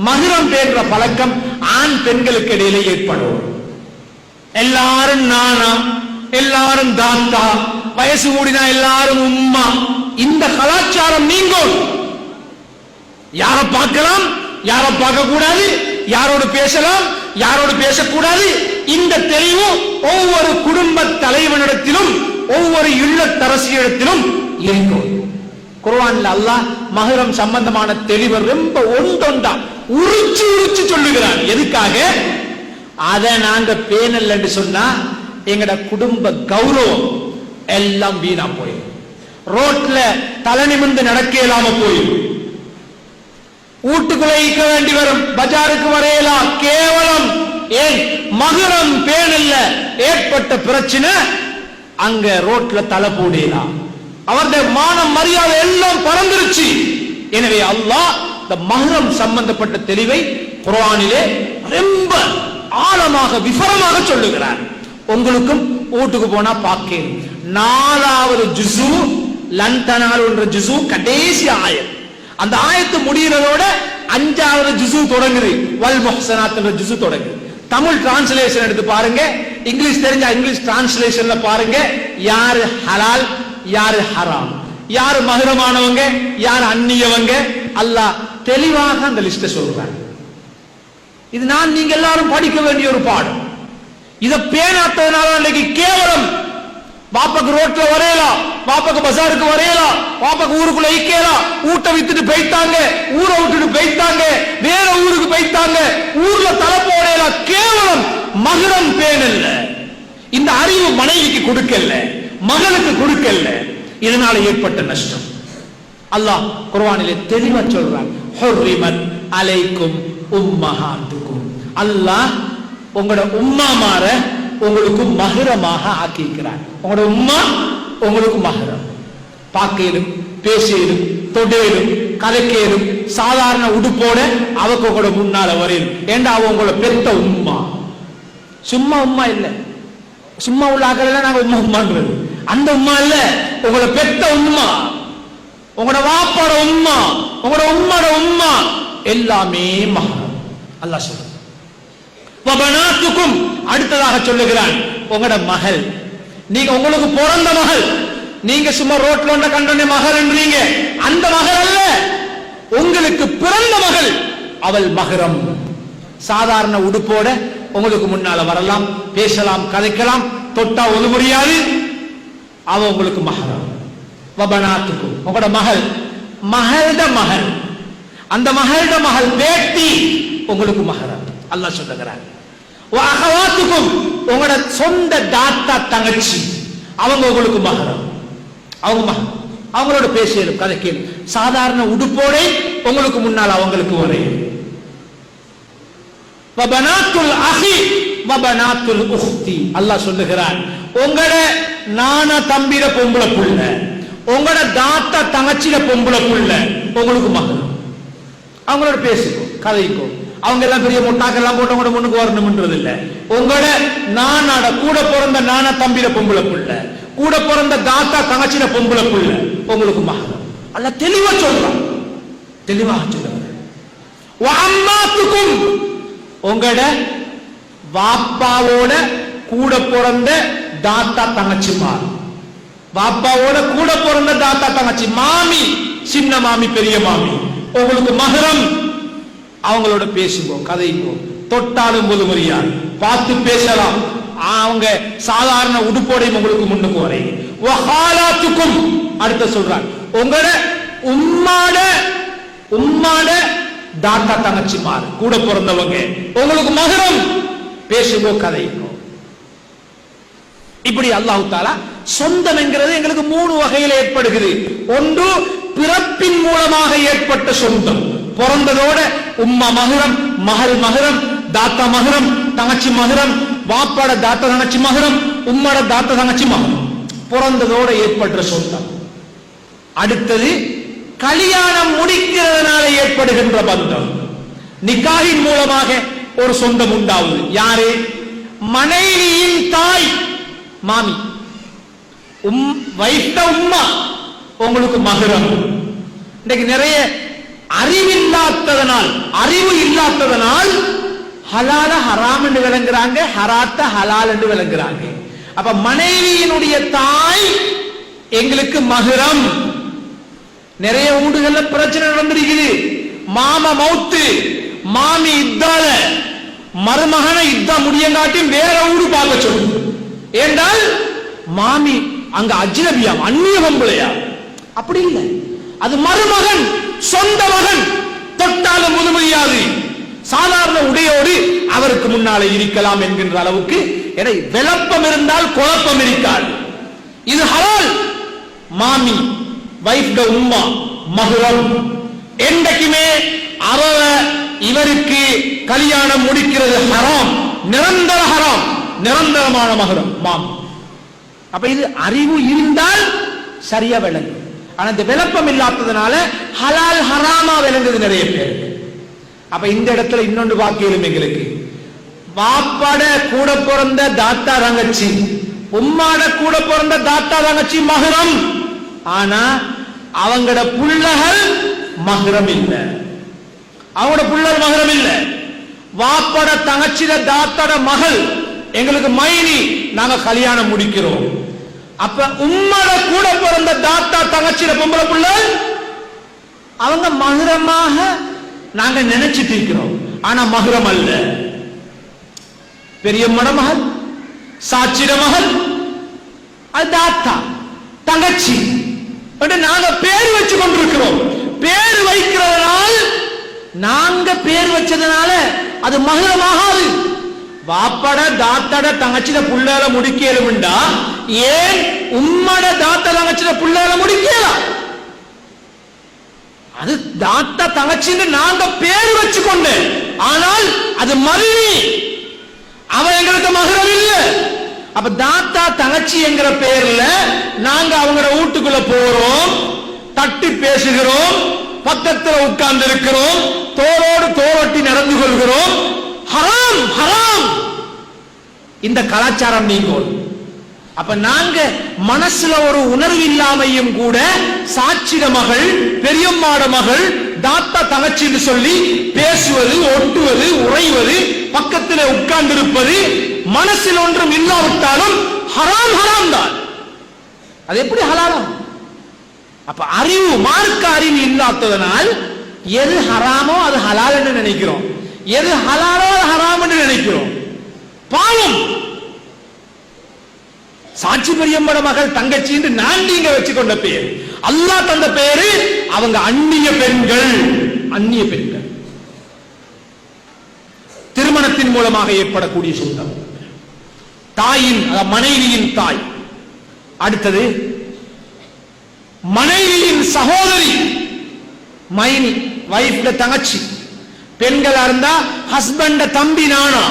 மஹரம் பேன்ற பழக்கம் ஆண் பெண்களுக்கு இடையிலே ஏற்படும். எல்லாரும் நானா, எல்லாரும் தாத்தா, வயசு கூடினா எல்லாரும் உம்மா. இந்த கலாச்சாரம் நீங்கும். யாரை பார்க்கலாம், யாரை பார்க்க கூடாது, யாரோடு பேசலாம், யாரோடு பேசக்கூடாது, இந்த தெளிவு ஒவ்வொரு குடும்ப தலைவனிடத்திலும் ஒவ்வொரு இல்லத்தரசியிடத்திலும் இருக்கும். குர்ஆன்ல அல்லாஹ் மஹரம் சம்பந்தமான தெளிவை ரொம்ப ஒன்றொண்டா உரிச்சு உரிச்சு சொல்லுகிறான். எதுக்காக? அதை நாங்க பேணல் என்று சொன்னா எங்கட குடும்ப கௌரவம் எல்லாம் வீணா போயிடும். ரோட்ல தலை நிமிர்ந்து நடக்க இயலாம போயிடும். வீட்டுக்குள்ள இருக்க வேண்டி வரும், பஜாருக்கு வரையலாம். கேவலம் ஏன் மஹரம் பேணல்ல ஏற்பட்ட பிரச்சனை அங்க ரோட்ல தலை போடலாம். அவருடைய மானம் மரியாதை எல்லாம் பறந்துருச்சு. எனவே அல்லாஹ் இந்த மஹரம் சம்பந்தப்பட்ட தெளிவை குர்ஆனிலே ரொம்ப ஆழமாக விவரமாக சொல்லுகிறார். உங்களுக்கும் வீட்டுக்கு போனா பார்க்கணும். 4வது ஜுஸு லன் தனாலு என்ற ஜுஸு கடைசி ஆயத். அந்த ஆயத்து முடிகிறதோட 5வது ஜுஸு தொடங்குது. வல் முஹ்ஸனாத் என்ற ஜுஸு தொடங்குது. தமிழ் டிரான்ஸ்லேஷன் எடுத்து பாருங்க, இங்கிலீஷ் தெரிஞ்ச இங்கிலீஷ் டிரான்ஸ்லேஷன்ல பாருங்க, யாரு ஹலால் யாரு ஹராம், யாரு மஹரமானவங்க யாரு அந்நியவங்க, அல்லாஹ் தெளிவாக அந்த லிஸ்ட் சொல்றாங்க. இது நான் நீங்க எல்லாரும் படிக்க வேண்டிய ஒரு பாடம். இத பேணாததனால இன்னைக்கு கேவலம் பாப்பாக்கு ரோட்ல வரையலாம், பாப்பாக்கு பஜாருக்கு வரையலாம், பாப்பாக்கு ஊருக்குள்ள ஐக்கலாம், ஊட்ட வித்துட்டு போயிட்டாங்க, ஊரை விட்டுட்டு போயிட்டாங்க, வேற ஊருக்கு போயிட்டாங்க, ஊர்ல தலை போடலாம். கேவலம் மஹரம் பேணல்ல. இந்த அறிவு மனைவிக்கு கொடுக்கல, மகளுக்கு கொடுக்கல. இதனால ஏற்பட்ட நஷ்டம் அல்லாஹ் குர்ஆனிலே தெளிவா சொல்றான். ஹுர்ரிமத் அலைக்கும் உம்மஹாத்துக்கும். அல்லாஹ் உங்களோட உம்மாமார உங்களுக்கு மஹரமாக ஆக்கிக்கிறார். உங்களோட உம்மா உங்களுக்கு மஹரம். பார்க்கையிலும் பேசையிலும் தொடையிலும் கதைக்கையிலும் சாதாரண உடுப்போட அவக்கு உங்களோட முன்னால வரையும். ஏண்டா அவ உங்களோட பெத்த உம்மா. சும்மா உம்மா இல்ல, சும்மா உள்ள ஆக்கல நாங்க உம்மா உம்மான்றது. அந்த உம்மா இல்ல, உங்களோட பெத்த உம்மா, உங்களோட வாப்பாட உம்மா, உங்களோட உம்மாட உம்மா எல்லாமே மஹரம். அல்லாஹ் சொல்றான். வபனாத்துக்கும் அடுத்ததாக சொல்லுகிறான். உங்களோட மகள், நீங்க உங்களுக்கு பிறந்த மகள், நீங்க சும்மா ரோட்ல ஒன்ற கண்டனே மகள் என்றீங்க, அந்த மகள் அல்ல, உங்களுக்கு பிறந்த மகள், அவள் மஹரம். சாதாரண உடுப்போட உங்களுக்கு முன்னால வரலாம், பேசலாம், கதைக்கலாம், தொட்டா ஒது முடியாது, அவ உங்களுக்கு மஹரம். வபனாத்துக்கும் உங்களோட மகள், மகள்ட மகள், அந்த மகள்ட மகள் பேட்டி உங்களுக்கு மஹரம். அல்லாஹ் சொல்லுகிறார். வஅகவாத்துக்கும் உங்களோட சொந்த தாத்தா தங்கச்சி, அவங்க உங்களுக்கு மஹரம். அவங்க அவங்களோட பேசலும் கதைக்கலும் சாதாரண உடுப்போட உங்களுக்கு முன்னால் அவங்களுக்கு வரையும். வபனாத்துல் அஹி வபனாத்துல் உஹ்தி. அல்லாஹ் சொல்லுகிறார். உங்களோட நானா தம்பிர பொம்பளை புள்ள, உங்களோட தாத்தா தங்கச்சில பொம்பளை புள்ள உங்களுக்கு மஹரம். அவங்களோட பேசுக்கோ, கதைக்கோ. அவங்க எல்லாம் பெரிய முட்டாக்கெல்லாம் போட்டு உங்களோட முன்னுக்கு வரணும்ன்றது இல்ல. உங்களோட நானாட கூட பிறந்த நானா தம்பிர பொம்பளை புள்ள, கூட பிறந்த தாத்தா தங்கச்சில பொம்பளை புள்ள உங்களுக்கு மஹரம். அல்லாஹ் தெளிவா சொல்றான், தெளிவாக சொல்றான். வஅம்மாத்துக்கும் உங்களோட வாப்பாவோட கூட பிறந்த தாத்தா தங்கச்சிமார், வாப்பாவோட கூட பிறந்த தாத்தா தங்கச்சி, மாமி, சின்ன மாமி, பெரிய மாமி உங்களுக்கு மஹரம். அவங்களோட பேசுவோம், கதைப்போம், தொட்டாலும் போது மரியாதை, பார்த்து பேசலாம். அவங்க சாதாரண உடுப்போடையும் உங்களுக்கு முன்னுக்கு வரை. வஹாலாத்துக்கும் அடுத்த சொல்றாங்க. உங்களோட உம்மாட தாத்தா தங்கச்சிமார் கூட பிறந்தவங்க உங்களுக்கு மஹரம். பேசுவோம், கதைப்போம். இப்படி அல்லாஹ் தஆலா சொந்தம் என்கிறது எங்களுக்கு 3 வகையில் ஏற்படுகிறது. ஒன்று பிறப்பின் மூலமாக ஏற்பட்ட சொந்தம், பிறந்ததோட உம்மா மஹரம், மகள் மஹரம், தாத்தா மஹரம், தங்கச்சி மஹரம், வாப்பாட தாத்தா தங்கச்சி மஹரம், உம்மாட தாத்தா தங்கச்சி மஹரம், பிறந்ததோட ஏற்பட்ட சொந்தம். அடுத்தது கல்யாணம் முடிக்கிறதுனால ஏற்படுகின்ற பந்தம். நிக்காஹின் மூலமாக ஒரு சொந்தம் உண்டாவது. யாரு? மனைவியின் தாய், மாமி, வைஃப்ட உம்மா உங்களுக்கு மஹரம். இன்னைக்கு நிறைய அறிவு இல்லாததனால் ஹலால ஹராம் என்று விளங்குறாங்க, ஹராத்த ஹலால் என்று விளங்குறாங்க. அப்ப மனைவியினுடைய தாய் எங்களுக்கு மஹ்ரம். நிறைய வீடுகள்ல பிரச்சனை நடந்திருக்குது. மாமா மௌத்து, மாமி இத்தால, மருமகனை இத்தா முடியங்காட்டி வேற ஊடு பார்க்க சொல்லு. ஏண்டால் மாமி அங்க அஜ்னபியா, அந்நிய பொம்பளையா. அப்படி இல்லை, அது மருமகன், சொந்த மகன், தொட்டாலும் முதுமையாது சாதாரண உடையோடு அவருக்கு முன்னாலே இருக்கலாம் என்கின்ற அளவுக்கு விளப்பம் இருந்தால் குழப்பம் இருக்காது. இது ஹலால். மாமி வைஃப் உம்மா மஹ்ரம். என்றைக்குமே அவ இவருக்கு கல்யாணம் முடிக்கிறது ஹராம், நிரந்தர ஹராம், நிரந்தரமான மஹ்ரம் மாமி. அப்ப இது அறிவு இருந்தால் சரியா விளங்கும். ஆனா இந்த விளப்பம் இல்லாததுனால ஹலால் ஹராமா விளங்குது நிறைய பேர். அப்ப இந்த இடத்துல இன்னொன்று வாக்கியம் எங்களுக்கு, வாப்பாட கூட பிறந்த தாத்தா தங்கச்சி, உம்மாட கூட பிறந்த தாத்தா தங்கச்சி மஹ்ரம். ஆனா அவங்களோட புள்ளகள் மஹ்ரம் இல்ல, அவங்களோட புள்ளல் மஹ்ரம் இல்ல. வாப்பாட தங்கச்சிட தாத்தாட மகள் எங்களுக்கு மைனி, நாங்க கல்யாணம் முடிக்கிறோம். அப்ப உம்மட கூட பிறந்த தாத்தா தங்கச்சிட பொம்பளை புள்ள அவங்க மஹ்ரமாக நாங்க நினைச்சிட்டு இருக்கிறோம், ஆனா மஹ்ரம் அல்ல. பெரியம்மட மகள், சாட்சிட மகள், அது தாத்தா தங்கச்சி நாங்க பேர் வச்சு கொண்டிருக்கிறோம். பேர் வைக்கிறதுனால், நாங்க பேர் வச்சதுனால அது மஹ்ரமாகாது. வாப்பட தாத்தட தங்கச்சிட புள்ளையில முடிக்கலும்டா, ஏன் உம்மட தாத்தா தங்கச்சிட புள்ளையில முடிக்கலாம்? அது தாத்தா தங்கச்சின்னு நாங்க பேர் வச்சு கொண்டு, ஆனால் அது மருவி, அவன் எங்களுக்கு மஹ்ரம் இல்ல. அப்ப தாத்தா தங்கச்சி என்கிற பேர்ல நாங்க அவங்களோட வீட்டுக்குள்ள போறோம், தட்டி பேசுகிறோம், பக்கத்தில் உட்கார்ந்து இருக்கிறோம், தோளோடு தோளொட்டி நடந்து கொள்கிறோம். ஹராம் ஹராம். இந்த கலாச்சாரம் நீங்கும். அப்ப நாங்க மனசுல ஒரு உணர்வு இல்லாமையும் கூட சாட்சிட மகள், பெரியம்மாட மகள், தாத்தா தங்கச்சின்னு சொல்லி பேசுவது, ஒட்டுவது, உறைவது, பக்கத்தில் உட்கார்ந்து இருப்பது, மனசில் ஒன்றும் இல்லாவிட்டாலும் ஹராம் ஹராம் தான். அது எப்படி ஹலாலம்? அப்ப அறிவு, மார்க்க அறிவு இல்லாததனால் எது ஹராமோ அது ஹலால் என்று நினைக்கிறோம், எது ஹலாலோ அது ஹராம் என்று நினைக்கிறோம். பாவம். சாட்சி பெரியம்மட மகள் தங்கச்சி என்று நான் நீங்க வச்சுக்கொண்ட பெயர், அல்லாஹ் தந்த பெயரு. அவங்க அந்நிய பெண்கள், அந்நிய பெண்கள், திருமணத்தின் மூலமாக ஏற்படக்கூடிய சொந்தம், தாயின் மனைவியின் தாய். அடுத்தது மனைவியின் சகோதரி, மைனி, வைஃப்ல தங்கச்சி. பெண்களா இருந்தா ஹஸ்பண்ட தம்பி நானா.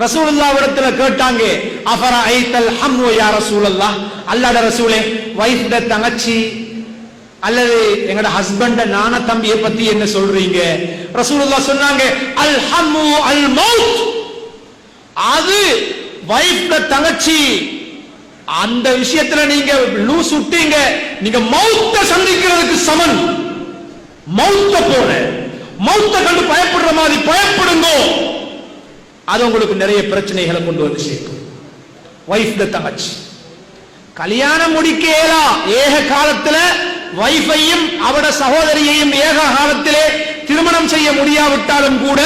ரசூலுல்லாஹ்விடத்துல கேட்டாங்க, அஃபரா ஐத்தல் ஹம்வு யா ரசூலல்லாஹ், அல்லாஹ்வுடைய ரசூலே, வைஃப்ட தங்கச்சி அல்லது எங்கட ஹஸ்பண்ட நான தம்பியை பத்தி என்ன சொல்றீங்க? ரசூலுல்லாஹ் சொன்னாங்க, அல் ஹம்மு அல் மௌத். அது வைஃப்ட தங்கச்சி, அந்த விஷயத்துல நீங்க லூஸ் விட்டீங்க, நீங்க மௌத்த சந்திக்கிறதுக்கு சமன். மௌத்த போல, மௌத்த கண்டு பயப்படுற மாதிரி பயப்படுங்க, அது உங்களுக்கு நிறைய பிரச்சனைகளை கொண்டு வந்து சேர்க்கும். வைஃப்ட தங்கச்சி கல்யாணம் முடிக்கலா, ஏக காலத்துல வைஃபையும் அவட சகோதரியையும் ஏக காலத்திலே திருமணம் செய்ய முடியாவிட்டாலும் கூட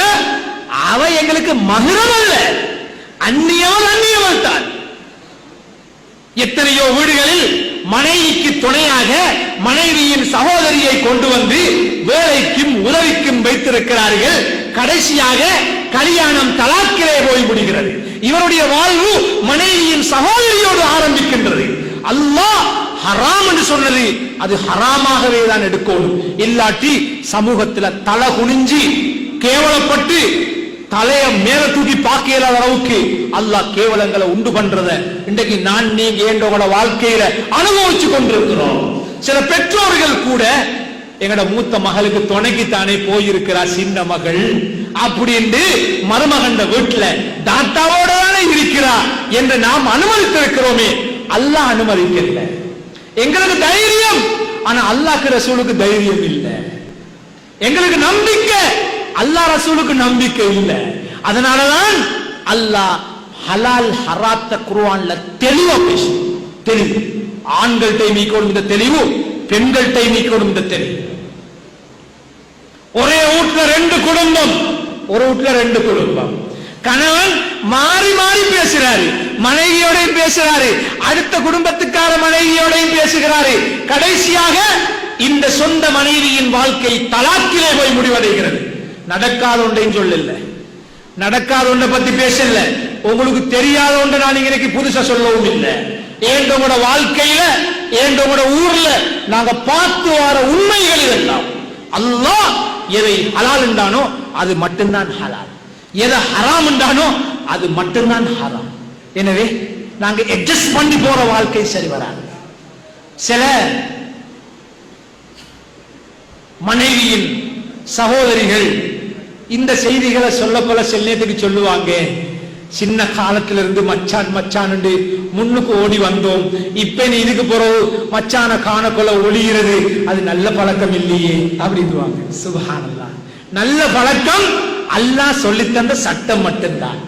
அவ எங்களுக்கு மஹ்ரம் அல்ல, அந்நியால் அந்நியவள் தான். எத்தனையோ வீடுகளில் மனைவிக்கு துணையாக மனைவியின் சகோதரியை கொண்டு வந்து வேலைக்கும் உதவிக்கும் வைத்திருக்கிறார்கள். கடைசியாக கல்யாணம் தலாக்கிலே போய் முடிகிறது. இவருடைய வாழ்வு மனைவியின் சகோதரியோடு ஆரம்பிக்கின்றது. அல்லாஹ் ஹராம் என்று சொன்னது அது ஹராமாகவே தான் எடுக்கணும். இல்லாட்டி சமூகத்தில் தலை குனிஞ்சி கேவலப்பட்டு தலைய மேல தூக்கி பார்க்கல அளவுக்கு அல்லாஹ் கேவலங்களை உண்டு பண்றத இன்றைக்கு நான் நீங்க எங்களோட வாழ்க்கையில அனுபவிச்சு கொண்டிருக்கிறோம். சில பெற்றோர்கள் கூட எங்கட மூத்த மகளுக்கு துணைக்குத்தானே போயிருக்கிறா சின்ன மகள் அப்படின்னு மருமகண்ட வீட்டுல தாத்தாவோட இருக்கிறா என்று நாம் அனுமதித்திருக்கிறோமே, அல்லாஹ் அனுமதிக்கல. எங்களுக்கு தைரியம், ஆனா அல்லாஹ்க்கு ரசூலுக்கு தைரியம் இல்லை. எங்களுக்கு நம்பிக்கை, அல்லாஹ் ரசூலுக்கு நம்பிக்கை இல்லை. அதனாலதான் அல்லாஹ் ஹலால் ஹராத்த குர்ஆன்ல தெளிவா பேசு. தெளிவு ஆண்கள் டைமிக்கோடும் இந்த தெளிவு, பெண்கள் டைமிக்கோடும் இந்த தெளிவு. ஒரே வீட்டுல ரெண்டு குடும்பம், ஒரு வீட்டுல ரெண்டு குடும்பம். கணவன் மாறி மாறி பேசுறாரு, மனைவியோடையும் பேசுறாரு, அடுத்த குடும்பத்துக்கார மனைவியோடையும் பேசுகிறாரு. கடைசியாக இந்த சொந்த மனைவியின் வாழ்க்கை தலாக்கிலே போய் முடிவடைகிறது. நடக்காத ஒன்றையும் சொல்லல, நடக்காத ஒன்றை பத்தி பேசல, உங்களுக்கு தெரியாத ஒன்றை நான் இன்னைக்கு புதுசா சொல்லவும் இல்லை. ஏண்டோட வாழ்க்கையில ஏண்டோட ஊர்ல நாங்க பார்த்து வர உண்மைகள் இதெல்லாம். அல்லாஹ் எதை ஹலால் என்றானோ அது மட்டும்தான் ஹலால், எதை ஹராம் என்றானோ அது மட்டும்தான் ஹராம். எனவே நாங்க அட்ஜஸ்ட் பண்ணி போற வாழ்க்கை சரி வராது. சில மனைவியின் சகோதரிகள் இந்த செய்திகளை சொல்ல போல செல்லேத்துக்கு சொல்லுவாங்க, சின்ன காலத்துல இருந்து மச்சான் மச்சான் முன்னுக்கு ஓடி வந்தோம், இப்ப நீ இதுக்கு போறோம் மச்சான காணக்கொள்ள ஒளிகிறது, அது நல்ல பழக்கம் இல்லையே அப்படின்வாங்க. சுப்ஹானல்லாஹ், நல்ல பழக்கம் அல்லாஹ் சொல்லி தந்த சட்டம் மட்டும்தான்.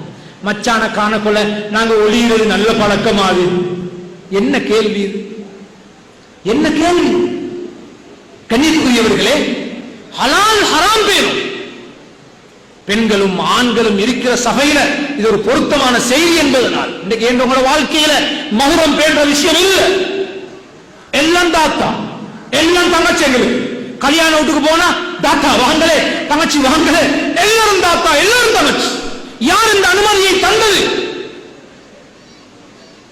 மச்சான காணக்கொள்ள நாங்க ஒளிகிறது நல்ல பழக்கமாது. என்ன கேள்வி, என்ன கேள்வி? கண்ணியத்துக்குரியவர்களே, ஹலால் ஹராம் பேரும் பெண்களும் ஆண்களும் இருக்கிற சபையில இது ஒரு பொருத்தமான செய்தி என்பதனால் இன்றைக்கு எங்களோட வாழ்க்கையில மகுரம் பேன்ற விஷயம் இல்லை. எல்லாம் தாத்தா, எல்லாம் தங்கச்சி. எங்களுக்கு கல்யாண வீட்டுக்கு போனா தாத்தா வாங்கலே, தங்கச்சி வாங்கலே, எல்லாரும் தாத்தா எல்லாரும் தங்கச்சி. யார் இந்த அனுமதியை தந்தது?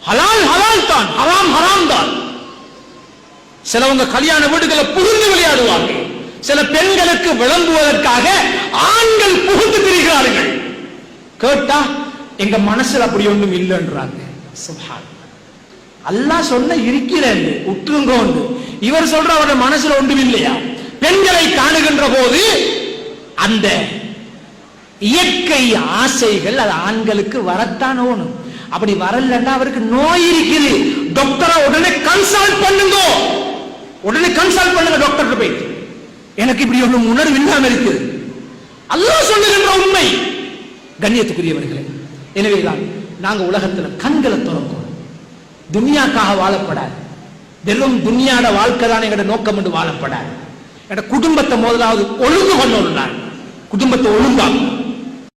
ஹலால் ஹலால் தான், ஹராம் ஹராம் தான். சிலவங்க கல்யாண வீடுகளை புகுந்து விளையாடுவாங்க. சில பெண்களுக்கு விளம்புவதற்காக ஆண்கள் புகுந்து திரிகிறார்கள். கேட்டா எங்க மனசுல அப்படி ஒன்றும் இல்லைன்றாங்க. சுப்ஹானல்லாஹ், அல்லாஹ் சொன்ன இருக்கிறேன் உற்றுங்க உண்டு. இவர் சொல்ற அவருடைய மனசுல ஒன்றும் இல்லையா? பெண்களை காணுகின்ற போது அந்த இயற்கை ஆசைகள் அது ஆண்களுக்கு வரத்தான் ஓணும். அப்படி வரலன்னா அவருக்கு நோய் இருக்குது, டாக்டரை உடனே கன்சல்ட் பண்ணுங்க, உடனே கன்சல்ட் பண்ணுங்க டாக்டர் போய். எனக்கு இப்படி ஒன்றும் உணர்வு இல்லாம இருக்குது. அல்லாஹ் சொல்லுகின்ற உண்மை. கண்ணியத்துக்குரியவர்களே, எனவேதான் நாங்க உலகத்துல கண்களை திறக்கணும். துன்யாக்காக வாழப்படாது, வெறும் துன்யாட வாழ்க்கை தான் எங்கட நோக்கம் என்று வாழப்படாது. எங்க குடும்பத்தை முதலாவது ஒழுங்கு பண்ணணும். நான் குடும்பத்தை ஒழுங்காகும்.